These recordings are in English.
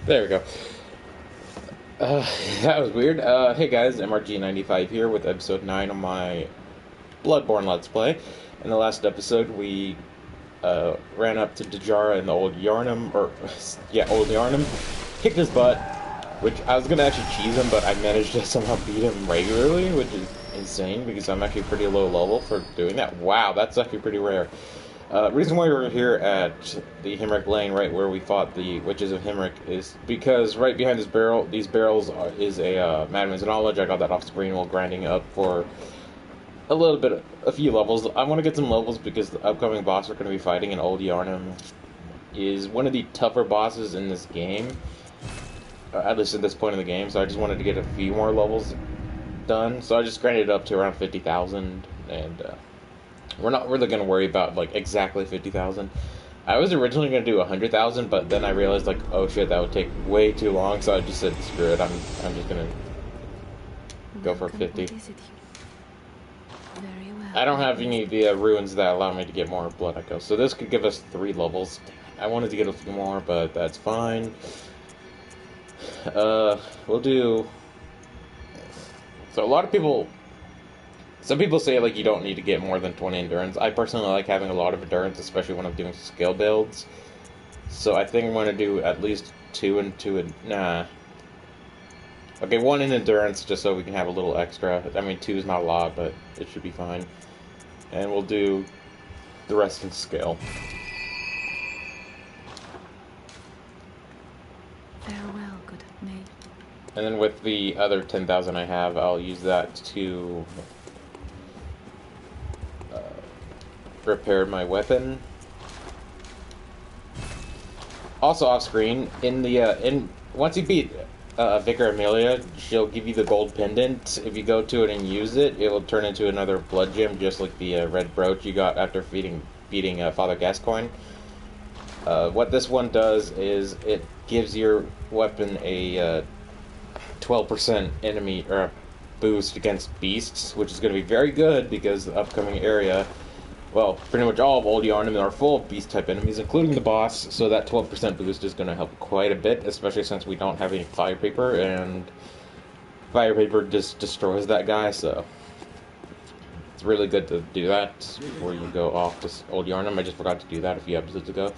There we go. That was weird. Hey guys, MRG95 here with episode 9 of my Bloodborne Let's Play. In the last episode, we ran up to Dajara in the Old Yharnam, Old Yharnam, kicked his butt, which I was gonna actually cheese him, but I managed to somehow beat him regularly, which is insane because I'm actually pretty low level for doing that. Wow, that's actually pretty rare. Reason why we're here at the Himric Lane, right where we fought the Witches of Himric, is because right behind these barrels is a Madman's Knowledge. I got that off screen while grinding up for a few levels. I want to get some levels because the upcoming boss we're going to be fighting in Old Yharnam is one of the tougher bosses in this game, at least at this point in the game. So I just wanted to get a few more levels done. So I just grinded it up to around 50,000 and. We're not really going to worry about, like, exactly 50,000. I was originally going to do 100,000, but then I realized, like, oh shit, that would take way too long, so I just said, screw it, I'm just going to go for 50. Very well. I don't have any of the ruins that allow me to get more blood echoes, so this could give us 3 levels. I wanted to get a few more, but that's fine. We'll do... So a lot of people... Some people say, like, you don't need to get more than 20 endurance. I personally like having a lot of endurance, especially when I'm doing skill builds. So I think I'm going to do at least 2 and 2 and... Nah. Okay, 1 in endurance, just so we can have a little extra. I mean, 2 is not a lot, but it should be fine. And we'll do the rest in skill. Farewell, good maid. And then with the other 10,000 I have, I'll use that to... repair my weapon. Also off screen, once you beat Vicar Amelia, she'll give you the gold pendant. If you go to it and use it, it will turn into another blood gem, just like the red brooch you got after beating Father Gascoigne. What this one does is it gives your weapon a 12% enemy or boost against beasts, which is going to be very good because the upcoming area. Well, pretty much all of Old Yharnam are full of beast-type enemies, including the boss, so that 12% boost is going to help quite a bit, especially since we don't have any fire paper, and fire paper just destroys that guy, so it's really good to do that before you go off to Old Yharnam. I just forgot to do that a few episodes ago.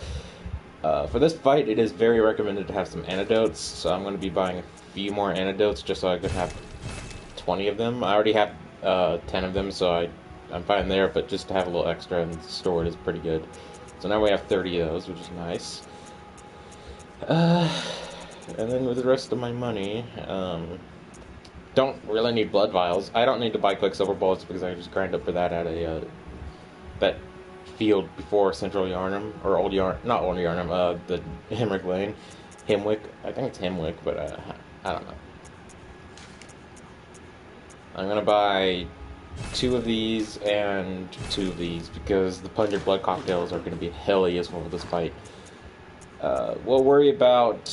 For this fight, it is very recommended to have some antidotes, so I'm going to be buying a few more antidotes just so I can have 20 of them. I already have 10 of them, so I'm fine there, but just to have a little extra and store it is pretty good. So now we have 30 of those, which is nice. And then with the rest of my money, don't really need blood vials. I don't need to buy Quicksilver bullets because I just grind up for that at that field before Central Yharnam, or Old Yharnam, not Old Yharnam, the Himric Lane. Himwick, I think it's Himwick, but I don't know. I'm gonna buy 2 of these and 2 of these because the pungent blood cocktails are going to be hella useful for this fight. We'll worry about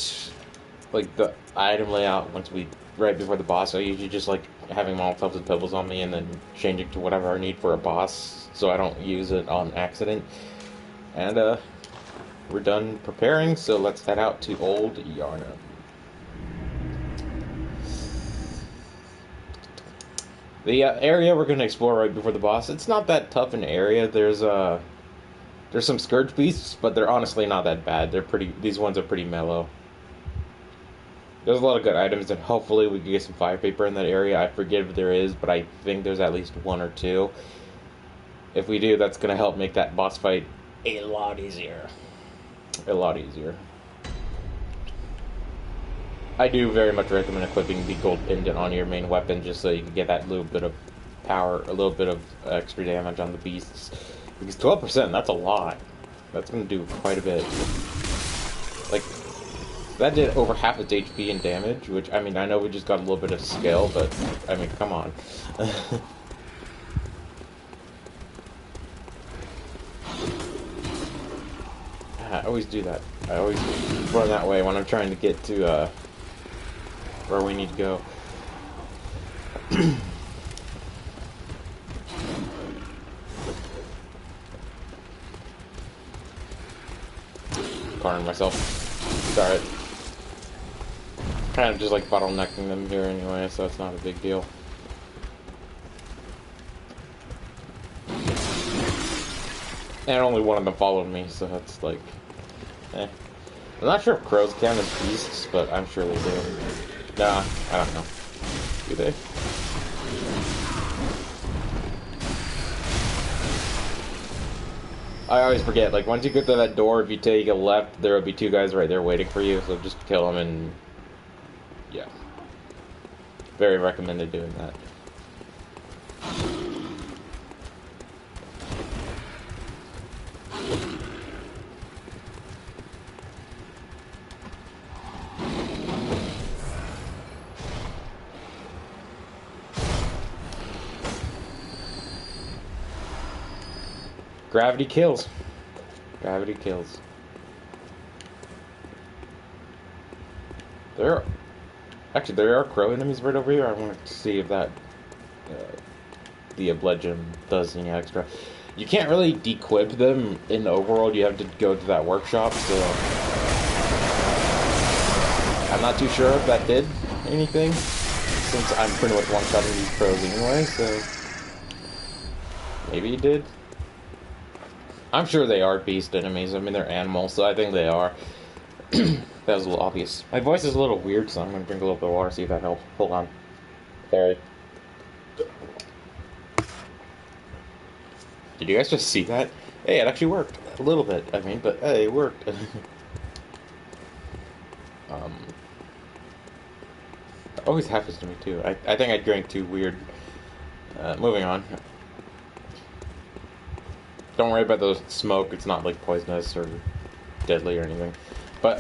like the item layout right before the boss. I usually just like having Molotovs and pebbles on me and then changing to whatever I need for a boss so I don't use it on accident. And we're done preparing, so let's head out to Old Yharnam. The area we're going to explore right before the boss, it's not that tough an area. There's some scourge beasts, but they're honestly not that bad. These ones are pretty mellow. There's a lot of good items, and hopefully we can get some fire paper in that area. I forget if there is, but I think there's at least 1 or 2. If we do, that's going to help make that boss fight a lot easier. A lot easier. I do very much recommend equipping the gold pendant on your main weapon just so you can get that little bit of power, a little bit of extra damage on the beasts. Because 12%, that's a lot. That's going to do quite a bit. Like, that did over half its HP and damage, which, I mean, I know we just got a little bit of skill, but, I mean, come on. I always do that. I always run that way when I'm trying to get to, where we need to go. Cornering myself. Sorry. Kind of just like bottlenecking them here anyway, so it's not a big deal. And only one of them followed me, so that's like, eh. I'm not sure if crows count as beasts, but I'm sure they do. Nah, I don't know. Do they? I always forget, like, once you get to that door, if you take a left, there will be two guys right there waiting for you, so just kill them and... yeah. Very recommended doing that. Gravity kills. Gravity kills. There are crow enemies right over here. I wanted to see if that the bludgeon does any extra. You can't really dequib them in the overworld. You have to go to that workshop. So I'm not too sure if that did anything, since I'm pretty much one-shotting these crows anyway. So maybe it did. I'm sure they are beast enemies. I mean, they're animals, so I think they are. That was a little obvious. My voice is a little weird, so I'm going to drink a little bit of water, see if that helps. Hold on. Sorry. Did you guys just see that? Hey, it actually worked. A little bit, I mean, but hey, it worked. It always happens to me, too. I think I drank too weird. Moving on. Don't worry about the smoke. It's not, like, poisonous or deadly or anything. But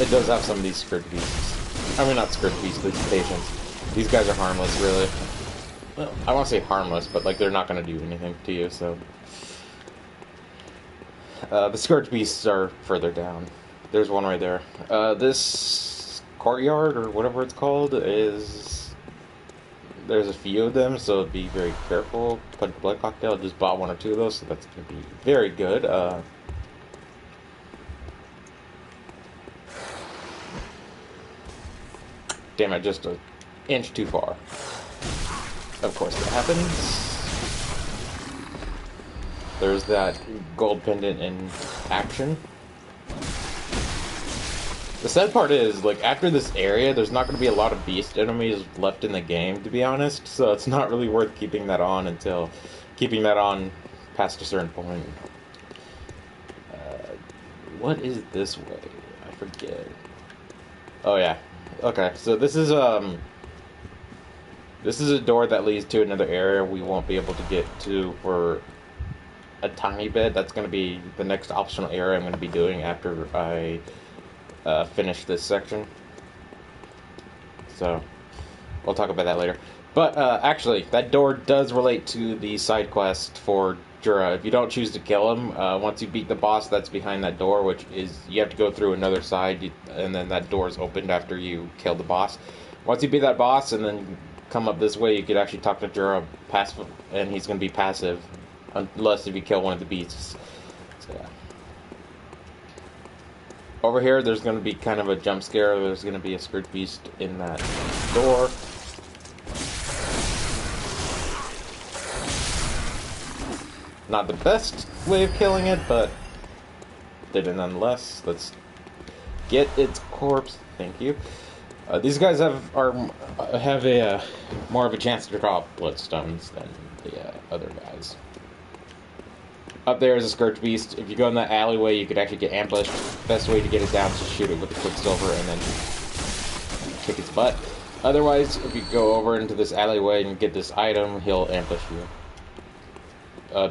it does have some of these scourge beasts. I mean, not scourge beasts, these patients. These guys are harmless, really. Well, I won't say harmless, but, like, they're not going to do anything to you, so... the scourge beasts are further down. There's one right there. This courtyard, or whatever it's called, is... There's a few of them, so be very careful. Punch blood cocktail. I just bought one or two of those, so that's going to be very good. Damn it, just an inch too far. Of course that happens. There's that gold pendant in action. The sad part is, like, after this area, there's not going to be a lot of beast enemies left in the game, to be honest, so it's not really worth keeping that on until... keeping that on past a certain point. What is this way? I forget. Oh, yeah. Okay, so this is a door that leads to another area we won't be able to get to for a tiny bit. That's going to be the next optional area I'm going to be doing after I finish this section. So, we'll talk about that later. But, actually, that door does relate to the side quest for Jura. If you don't choose to kill him, once you beat the boss that's behind that door, which is, you have to go through another side, and then that door is opened after you kill the boss. Once you beat that boss, and then come up this way, you could actually talk to Jura, and he's going to be passive, unless if you kill one of the beasts. So, yeah. Over here, there's going to be kind of a jump scare. There's going to be a scourge beast in that door. Not the best way of killing it, but did it nonetheless. Let's get its corpse. Thank you. These guys have a more of a chance to drop bloodstones than the other guys. Up there is a scourge beast. If you go in that alleyway, you could actually get ambushed. Best way to get it down is to shoot it with the quicksilver and then kick its butt. Otherwise, if you go over into this alleyway and get this item, he'll ambush you.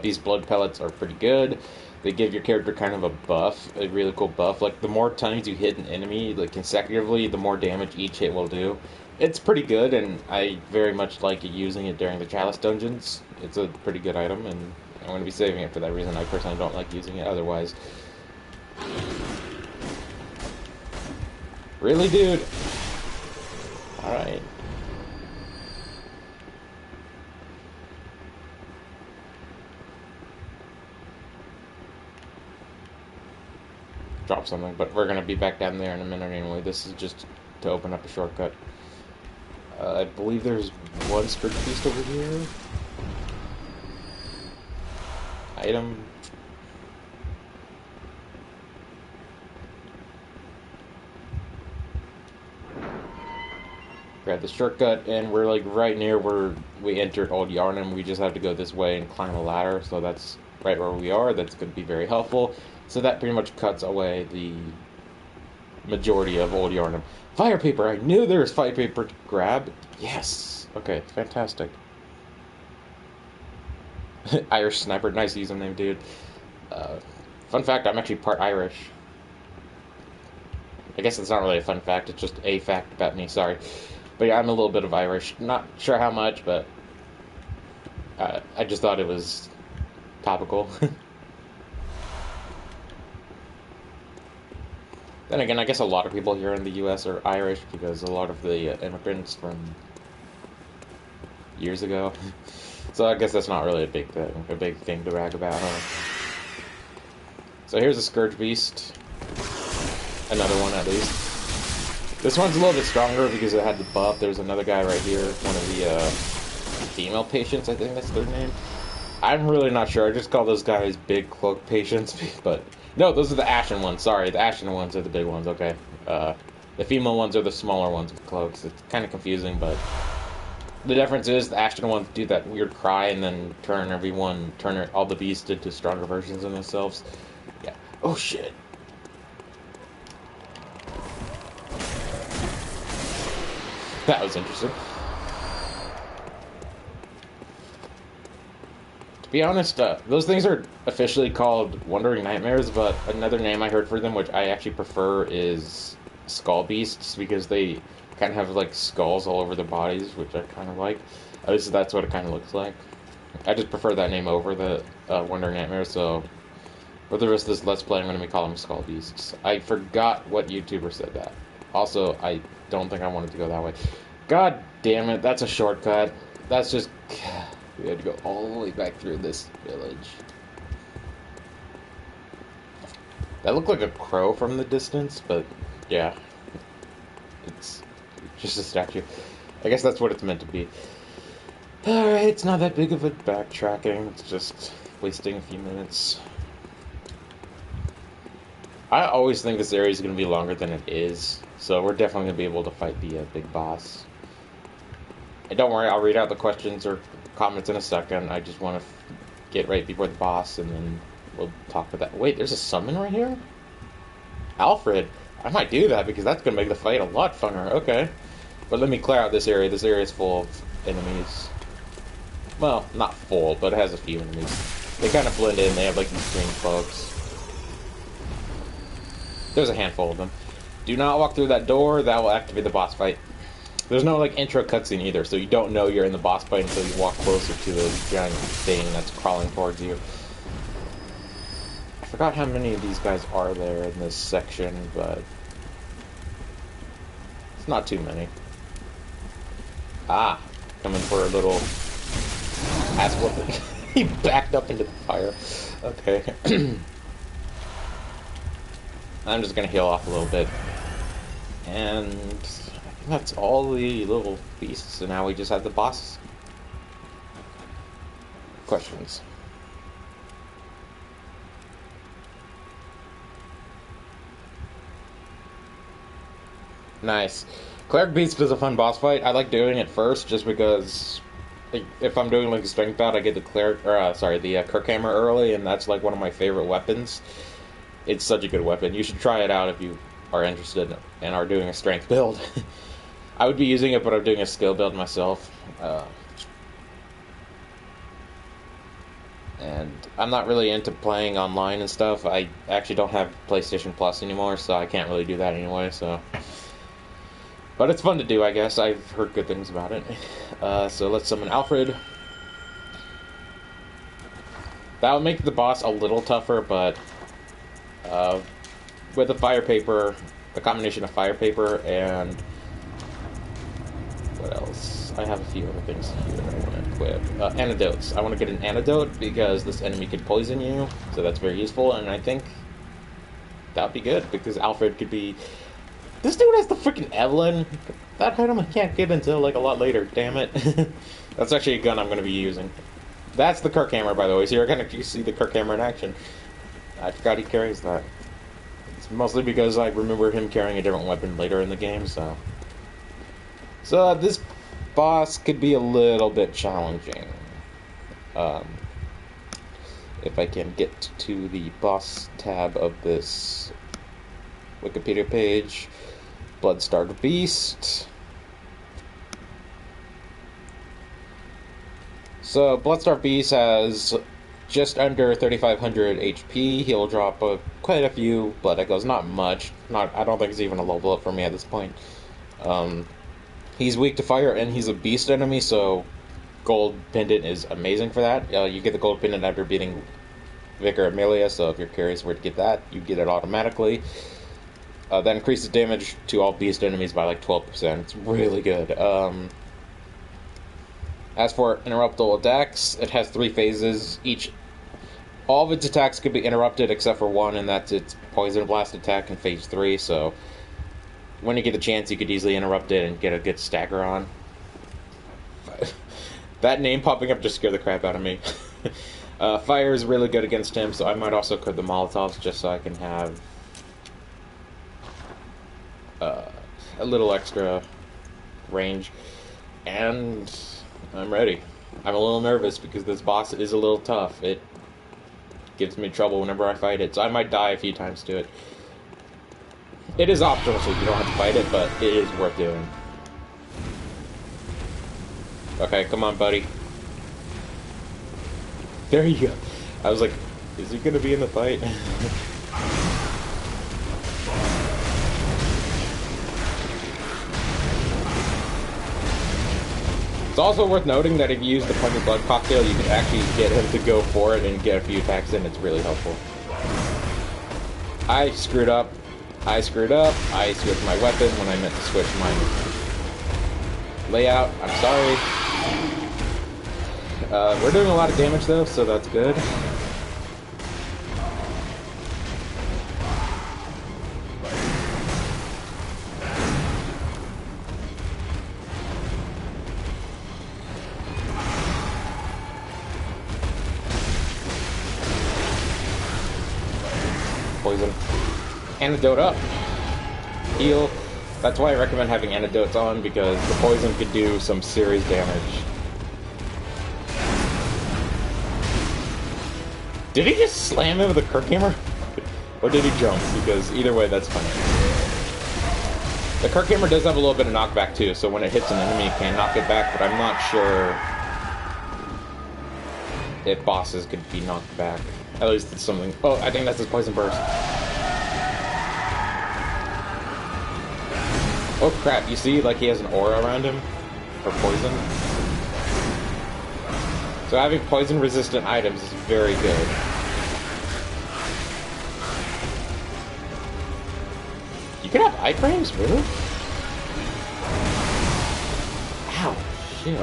These blood pellets are pretty good. They give your character kind of a buff, a really cool buff. Like, the more times you hit an enemy, like, consecutively, the more damage each hit will do. It's pretty good, and I very much like using it during the Chalice dungeons. It's a pretty good item, and I'm going to be saving it for that reason. I personally don't like using it otherwise. Really, dude? Alright. Drop something, but we're going to be back down there in a minute anyway. This is just to open up a shortcut. I believe there's one scourge beast over here. Item. Grab the shortcut, and we're like right near where we entered Old Yharnam. We just have to go this way and climb a ladder, so that's right where we are. That's going to be very helpful. So that pretty much cuts away the majority of Old Yharnam. Fire paper! I knew there was fire paper to grab. Yes! Okay, fantastic. Irish sniper, nice username, dude. Fun fact, I'm actually part Irish. I guess it's not really a fun fact, it's just a fact about me, sorry. But yeah, I'm a little bit of Irish. Not sure how much, but I just thought it was topical. Then again, I guess a lot of people here in the U.S. are Irish because a lot of the immigrants from years ago. So I guess that's not really a big thing to brag about, huh? So here's a Scourge Beast. Another one, at least. This one's a little bit stronger because it had the buff. There's another guy right here, one of the female patients, I think that's their name. I'm really not sure. I just call those guys big cloak patients, but no, those are the ashen ones. Sorry, the ashen ones are the big ones. Okay, the female ones are the smaller ones with cloaks. It's kind of confusing, but the difference is the ashen ones do that weird cry and then turn all the beasts into stronger versions of themselves. Yeah. Oh shit. That was interesting. To be honest, those things are officially called Wandering Nightmares, but another name I heard for them, which I actually prefer, is Skull Beasts, because they kind of have like skulls all over their bodies, which I kind of like. At least that's what it kind of looks like. I just prefer that name over the Wandering Nightmares, so for the rest of this Let's Play, I'm going to be calling them Skull Beasts. I forgot what YouTuber said that. Also, I don't think I wanted to go that way. God damn it, that's a shortcut. That's just... We had to go all the way back through this village. That looked like a crow from the distance, but yeah. It's just a statue. I guess that's what it's meant to be. Alright, it's not that big of a backtracking. It's just wasting a few minutes. I always think this area is going to be longer than it is, so we're definitely going to be able to fight the big boss. And don't worry, I'll read out the questions or comments in a second. I just want to get right before the boss, and then we'll talk about that. Wait, there's a summon right here? Alfred! I might do that, because that's going to make the fight a lot funner. Okay. But let me clear out this area. This area is full of enemies. Well, not full, but it has a few enemies. They kind of blend in. They have, like, these green cloaks. There's a handful of them. Do not walk through that door. That will activate the boss fight. There's no, like, intro cutscene either, so you don't know you're in the boss fight until you walk closer to the giant thing that's crawling towards you. I forgot how many of these guys are there in this section, but it's not too many. Ah, coming for a little ass whooping. He backed up into the fire. Okay. I'm just gonna heal off a little bit. And I think that's all the little beasts, so now we just have the boss questions. Nice. Cleric Beast is a fun boss fight. I like doing it first just because if I'm doing like a strength bout, I get the Kirkhammer early, and that's like one of my favorite weapons. It's such a good weapon. You should try it out if you are interested and are doing a strength build. I would be using it, but I'm doing a skill build myself. And I'm not really into playing online and stuff. I actually don't have PlayStation Plus anymore, so I can't really do that anyway, so... But it's fun to do, I guess. I've heard good things about it. So let's summon Alfred. That would make the boss a little tougher, but... with the fire paper, the combination of fire paper and... What else? I have a few other things here I want to equip. Antidotes. I want to get an antidote because this enemy could poison you, so that's very useful, and I think that would be good, because Alfred could be This dude has the freaking Evelyn. That item I can't get until like a lot later. Damn it. That's actually a gun I'm going to be using. That's the Kirk hammer, by the way. So you're going to see the Kirk hammer in action. I forgot he carries that. It's mostly because I remember him carrying a different weapon later in the game. So this boss could be a little bit challenging. If I can get to the boss tab of this Wikipedia page. Bloodstarved Beast. So, Bloodstarved Beast has just under 3,500 HP. He'll drop quite a few blood echoes, not much. I don't think it's even a level up for me at this point. He's weak to fire, and he's a beast enemy, so gold pendant is amazing for that. You get the gold pendant after beating Vicar Amelia, so if you're curious where to get that, you get it automatically. That increases damage to all beast enemies by like 12%. It's really good. As for interruptible attacks, it has 3 phases. All of its attacks could be interrupted except for one, and that's its poison blast attack in phase 3. So when you get the chance, you could easily interrupt it and get a good stagger on. That name popping up just scared the crap out of me. Fire is really good against him, so I might also cook the Molotovs just so I can have a little extra range. And I'm ready. I'm a little nervous because this boss is a little tough. It gives me trouble whenever I fight it, so I might die a few times to it. It is optional, so you don't have to fight it, but it is worth doing. Okay, come on, buddy. There you go. I was like, is he gonna be in the fight? It's also worth noting that if you use the Pointed Blood cocktail, you can actually get him to go for it and get a few attacks in. It's really helpful. I screwed up. I switched my weapon when I meant to switch my layout. I'm sorry. We're doing a lot of damage though, so that's good. Poison. Antidote up. Heal. That's why I recommend having antidotes on, because the poison could do some serious damage. Did he just slam him with a Kirk hammer? Or did he jump? Because either way, that's funny. The Kirk hammer does have a little bit of knockback too, so when it hits an enemy, it can knock it back, but I'm not sure if bosses could be knocked back. At least it's something. Oh, I think that's his poison burst. Oh crap, you see, like he has an aura around him? For poison? So having poison resistant items is very good. You can have iframes, really? Ow, shit.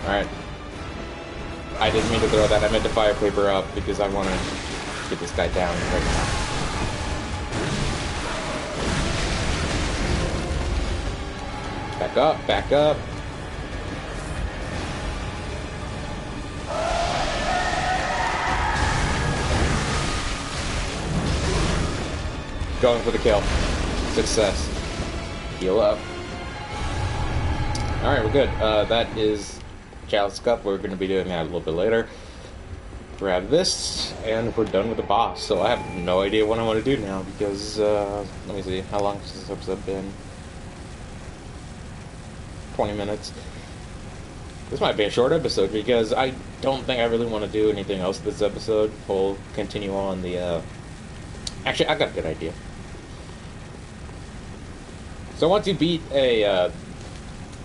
Alright. I didn't mean to throw that, I meant to fire paper up because I want to get this guy down right now. Back up, back up. Going for the kill. Success. Heal up. Alright, we're good. That is Chalice Cup. We're going to be doing that a little bit later. Grab this, and we're done with the boss. So I have no idea what I want to do now, because, let me see, how long has this episode been? 20 minutes. This might be a short episode, because I don't think I really want to do anything else this episode. We'll continue on the, Actually, I got a good idea. So once you beat our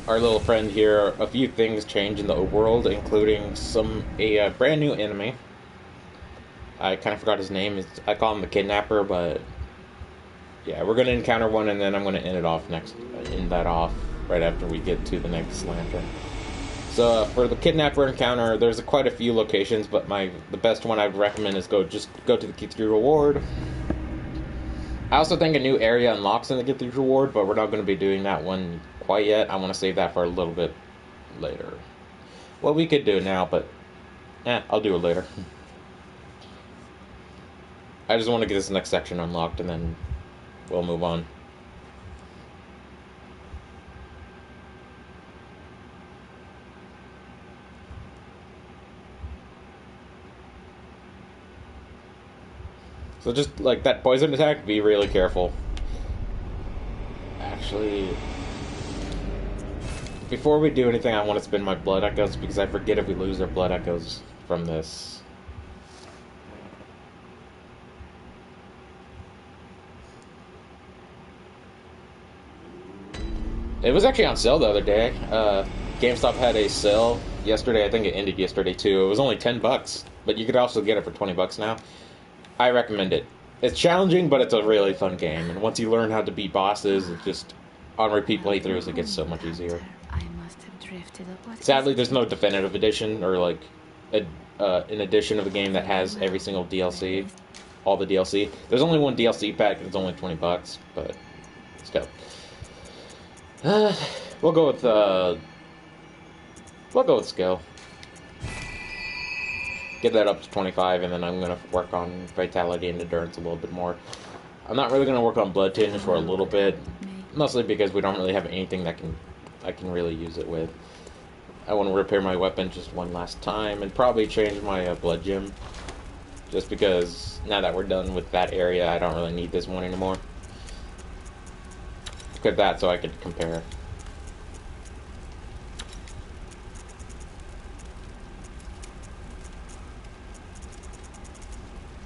little friend here, a few things change in the overworld, including a brand new enemy. I kind of forgot his name. I call him the Kidnapper, but yeah, we're gonna encounter one, and then I'm gonna end that off right after we get to the next lantern. So for the kidnapper encounter, there's quite a few locations, but the best one I'd recommend is go to the Cathedral Ward. I also think a new area unlocks in the Cathedral Ward, but we're not going to be doing that one quite yet. I want to save that for a little bit later. Well, we could do it now, but I'll do it later. I just want to get this next section unlocked, and then we'll move on. So just like that poison attack, be really careful. Actually, before we do anything, I want to spin my blood echoes because I forget if we lose our blood echoes from this. It was actually on sale the other day. GameStop had a sale yesterday. I think it ended yesterday too. It was only $10, but you could also get it for $20 now. I recommend it. It's challenging, but it's a really fun game. And once you learn how to beat bosses, it's just on repeat playthroughs, it gets so much easier. Sadly, there's no definitive edition or like an edition of the game that has every single DLC, all the DLC. There's only one DLC pack, and it's only $20, but still. We'll go with skill. Get that up to 25, and then I'm going to work on vitality and endurance a little bit more. I'm not really going to work on blood tinge for a little bit, mostly because we don't really have anything that I can really use it with. I want to repair my weapon just one last time, and probably change my blood gem, just because now that we're done with that area, I don't really need this one anymore. Equip that so I could compare.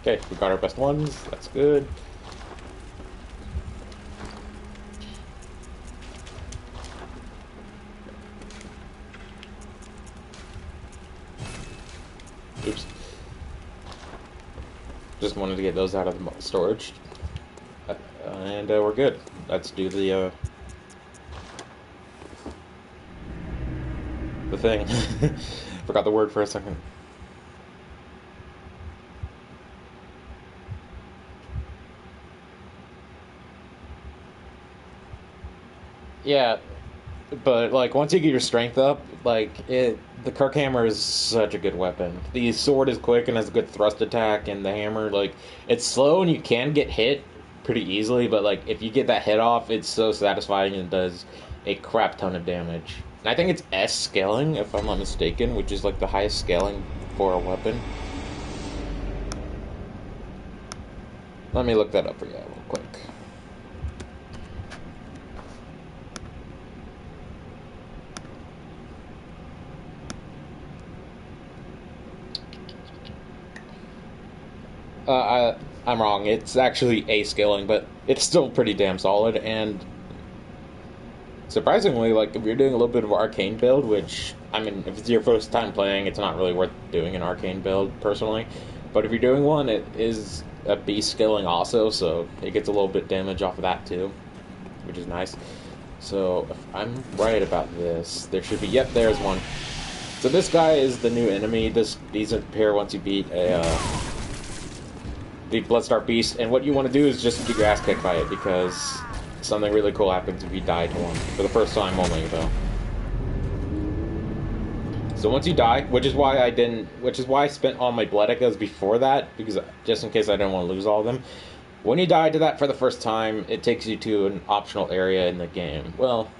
Okay, we got our best ones. That's good. Oops. Just wanted to get those out of the storage. And we're good. Let's do the thing. Forgot the word for a second. Yeah, but like once you get your strength up, the Kirk hammer is such a good weapon. The sword is quick and has a good thrust attack, and the hammer, like, it's slow and you can get hit pretty easily, but like if you get that hit off, it's so satisfying and does a crap ton of damage. And I think it's S scaling, if I'm not mistaken, which is like the highest scaling for a weapon. Let me look that up for you real quick. I'm wrong. It's actually A scaling, but it's still pretty damn solid. And surprisingly, like if you're doing a little bit of arcane build, which I mean, if it's your first time playing, it's not really worth doing an arcane build personally. But if you're doing one, it is a B scaling also, so it gets a little bit damage off of that too, which is nice. So if I'm right about this, there should be. Yep, there's one. So this guy is the new enemy. These appear once you beat the Bloodstar Beast, and what you want to do is just get your ass kicked by it, because something really cool happens if you die to one. For the first time only, though. So once you die, which is why I spent all my blood echoes before that, because just in case I didn't want to lose all of them. When you die to that for the first time, it takes you to an optional area in the game. Well,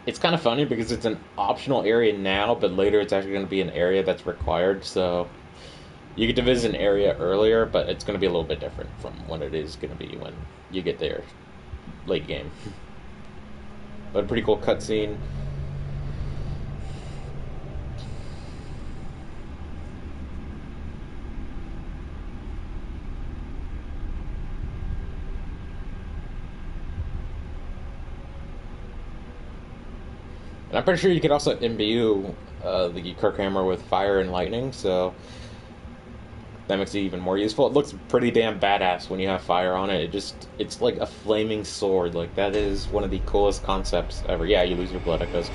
it's kind of funny because it's an optional area now, but later it's actually going to be an area that's required, so you get to visit an area earlier, but it's going to be a little bit different from what it is going to be when you get there late game. But a pretty cool cutscene. And I'm pretty sure you could also imbue the Kirk hammer with fire and lightning, so that makes it even more useful. It looks pretty damn badass when you have fire on it. It's like a flaming sword. Like, that is one of the coolest concepts ever. Yeah, you lose your blood echoes.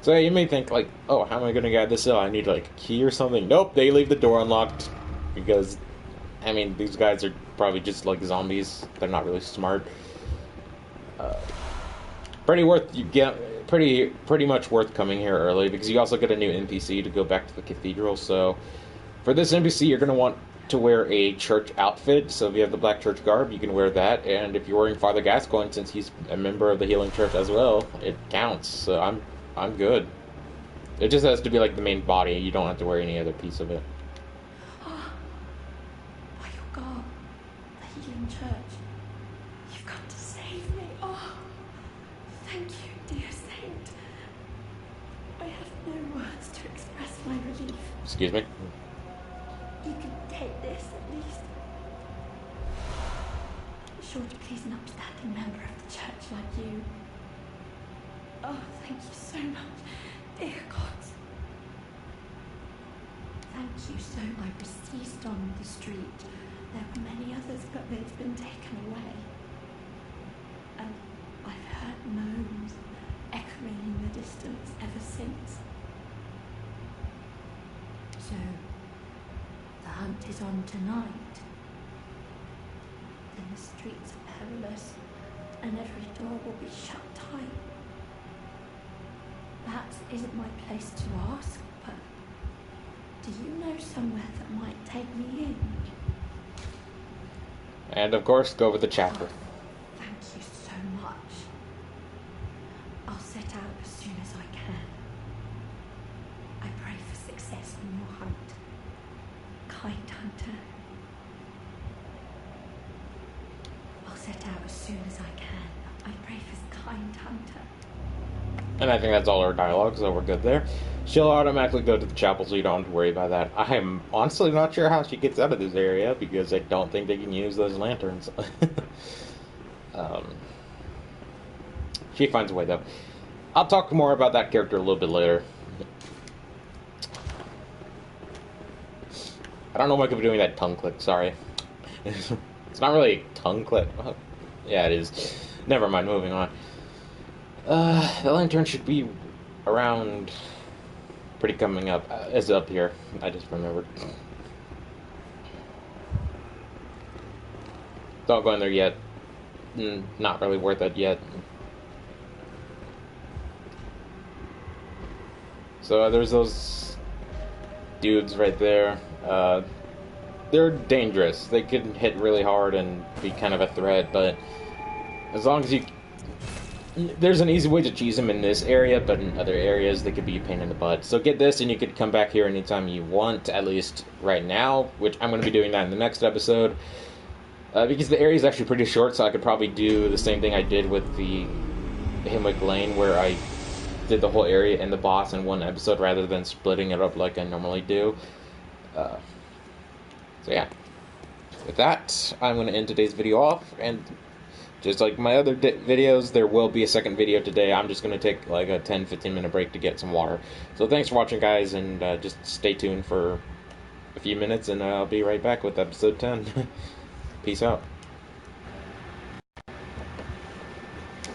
So you may think, like, oh, how am I going to get this hill? I need, like, a key or something. Nope, they leave the door unlocked. Because, I mean, these guys are probably just, like, zombies. They're not really smart. Pretty much worth coming here early, because you also get a new NPC to go back to the cathedral. So, for this NPC, you're going to want to wear a church outfit. So if you have the black church garb, you can wear that. And if you're wearing Father Gascoigne, since he's a member of the healing church as well, it counts. So I'm good. It just has to be like the main body. You don't have to wear any other piece of it. Oh, by your God, the healing church. You've come to save me. Oh, thank you, dear saint. I have no words to express my relief. Excuse me? You can take this at least. Sure to please an upstanding member of the church like you. Oh, thank you so much, dear gods. Thank you so I was seized on the street. There were many others, but they've been taken away. And I've heard moans echoing in the distance ever since. So, the hunt is on tonight. Then the streets are perilous, and every door will be shut tight. Perhaps it isn't my place to ask, but do you know somewhere that might take me in? And of course, go with the chapter. Oh, thank you so much. I'll set out as soon as I can. I pray for success in your hunt, kind hunter. I'll set out as soon as I can. I pray for kind hunter. And I think that's all our dialogue, so we're good there. She'll automatically go to the chapel, so you don't have to worry about that. I'm honestly not sure how she gets out of this area, because I don't think they can use those lanterns. She finds a way, though. I'll talk more about that character a little bit later. I don't know why I keep doing that tongue click, sorry. It's not really a tongue click. Oh, yeah, it is. Never mind, moving on. The lantern should be around... pretty coming up. It's up here. I just remembered. Don't go in there yet. Not really worth it yet. So there's those dudes right there. They're dangerous. They can hit really hard and be kind of a threat, but as long as you... There's an easy way to cheese them in this area, but in other areas they could be a pain in the butt. So get this, and you could come back here anytime you want, at least right now, which I'm going to be doing that in the next episode. Because the area is actually pretty short, so I could probably do the same thing I did with the Hemwick Lane, where I did the whole area and the boss in one episode rather than splitting it up like I normally do. So yeah. With that, I'm going to end today's video off, and... just like my other videos, there will be a second video today. I'm just going to take like a 10-15 minute break to get some water. So thanks for watching, guys, and just stay tuned for a few minutes, and I'll be right back with episode 10. Peace out.